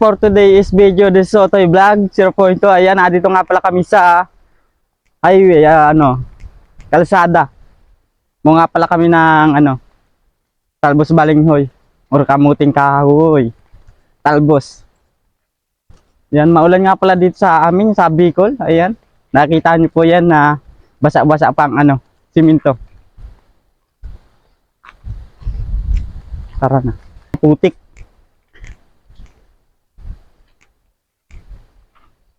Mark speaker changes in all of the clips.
Speaker 1: for today's video, this is Otoy Vlog 0.2. Ayan, dito nga pala kami sa highway, kalsada. Mo nga pala kami ng Talbos Balinghoy or Kamuting Kahoy. Talbos. Yan, maulan nga pala dito sa amin, sa Bicol. Ayan, nakita niyo po yan na basa-basa pang simento. Tara na. Putik.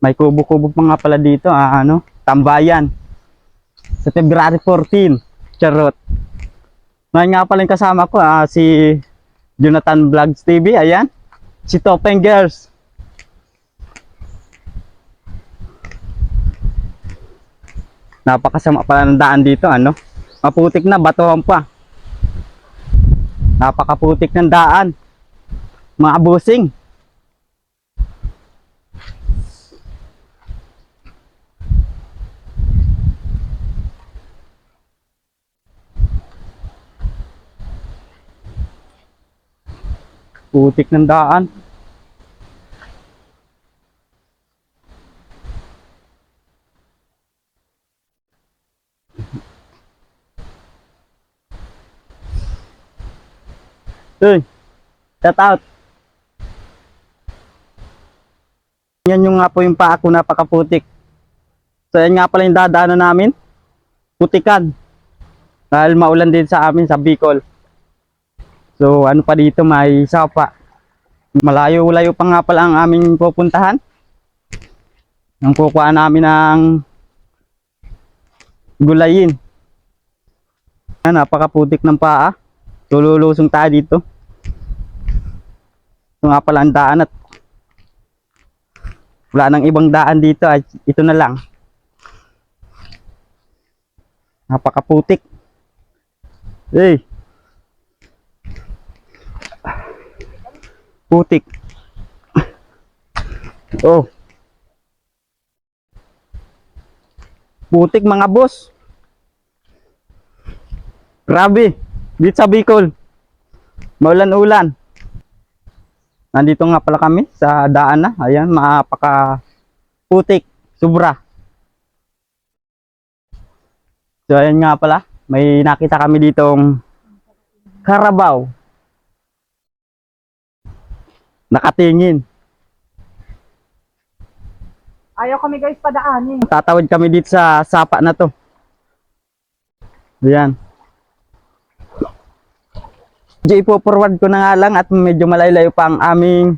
Speaker 1: May kubo-kubo pa nga pala dito, tambayan. Sa February 14, charot. Ngayon nga pala yung kasama ko, si Jonathan Vlogs TV, ayan. Si Topeng Girls. Napakasama pala ng daan dito, Maputik na, batuhan pa. Napakaputik ng daan. Mga busing. Putik ng daan. Uy, shout out. Yan yung nga po yung paa ko, napakaputik. So yan nga pala yung dadaanan namin. Putikan. Dahil maulan din sa amin sa Bicol. So ano pa dito, may sapa. Malayo-layo pa nga pala ang aming pupuntahan. Ang kukuha namin ng gulayin. Yan, napakaputik ng paa. Lululusong tayo dito. Ito nga pala ang daan at wala nang ibang daan dito, ay ito na lang. Napakaputik. Hey. Putik. Oh. Putik mga boss. Grabe. Dito sa Bicol. Maulan-ulan. Nandito nga pala kami sa daan na. Ayan, mapaka putik. Sobra. So ayan nga pala. May nakita kami ditong karabaw. Nakatingin.
Speaker 2: Ayaw kami guys padaanin.
Speaker 1: Tatawid kami dito sa sapa na to. Ayan. Ipo-forward ko na nga lang at medyo malayo pa ang aming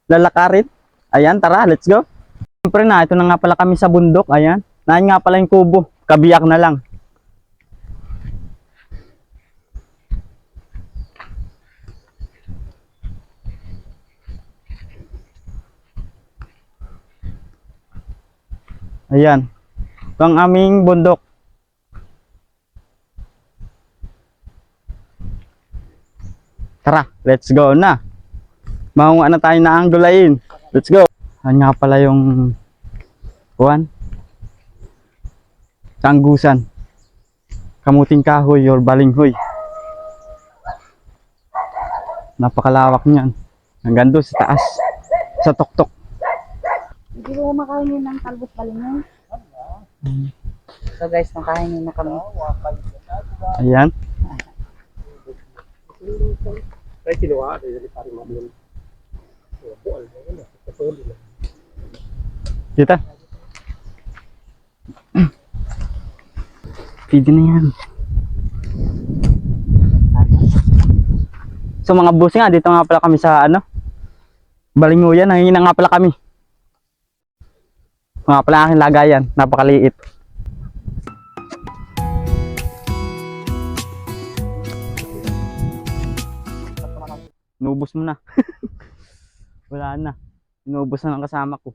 Speaker 1: lalakarin. Ayan, tara, let's go. Siyempre na, ito na nga pala kami sa bundok. Ayan. Nahin nga pala yung kubo. Kabiyak na lang. Ayan. Ito ang aming bundok. Tara, let's go na. Mahunga na tayo na ang gulayin. Let's go. Ayan nga pala yung tanggusan. Kamuting Kahoy or Balinghoy. Napakalawak niyan. Hanggang doon sa taas. Sa tuktok.
Speaker 2: Hindi ko makainin ng talbos balinghoy. So guys, makainin na kami.
Speaker 1: Ayan. Kita. Pwede na yan. So mga boss nga, dito nga pala kami sa Balinghoyan. Nangingin na nga pala kami. Mga pala aking lagayan. Napakaliit. Inubos mo na. Wala na. Inubos na ng kasama ko.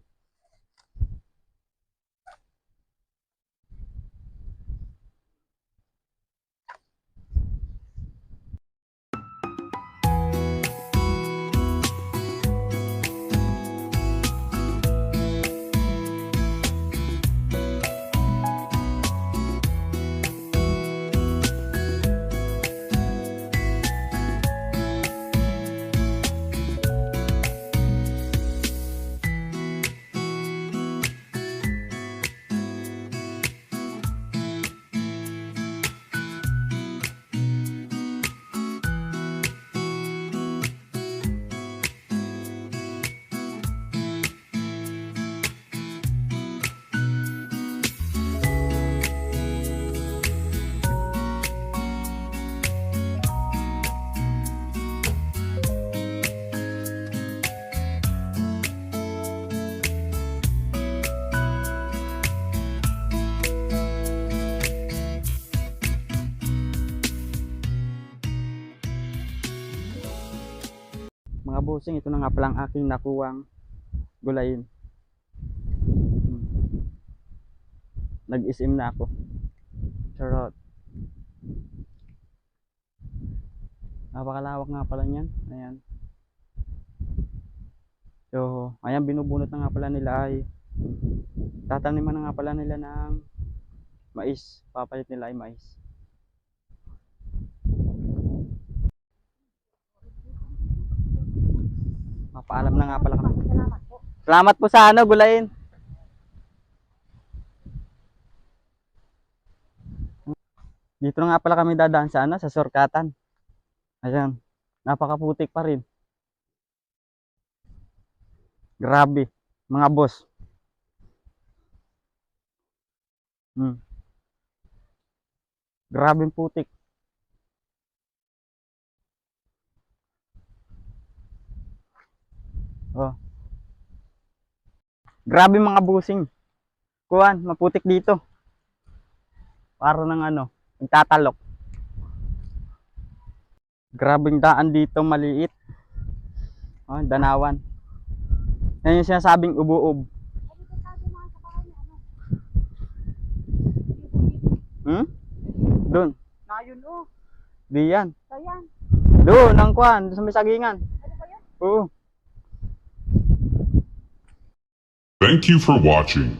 Speaker 1: bossing, ito na nga palang aking nakuwang gulayin. Nag-isim na ako. Charot. Napakalawak nga pala niyan. Ayan. So, ayan, binubunot na nga pala nila ay tataniman na nga pala nila ng mais. Papalit nila ay mais. Mapaalam na nga pala kami.
Speaker 2: Salamat po.
Speaker 1: Salamat po sa ano, gulayin. Dito na nga pala kami dadaan sa ano, sa Sorkatan. Ayan. Napakaputik pa rin. Grabe, mga boss. Grabeng putik. Oh. Grabe mga busing. Kuhan, maputik dito. Para ng ano, nagtatalok. Grabeng daan dito, maliit. Oh, danawan. Yan yung sinasabing ubu-ub. Doon.
Speaker 2: Na yun oh.
Speaker 1: Di yan.
Speaker 2: Ayan.
Speaker 1: Doon, ang kuhan, doon sa may sagingan.
Speaker 2: Ano ba yan?
Speaker 1: Oo.
Speaker 3: Thank you for watching.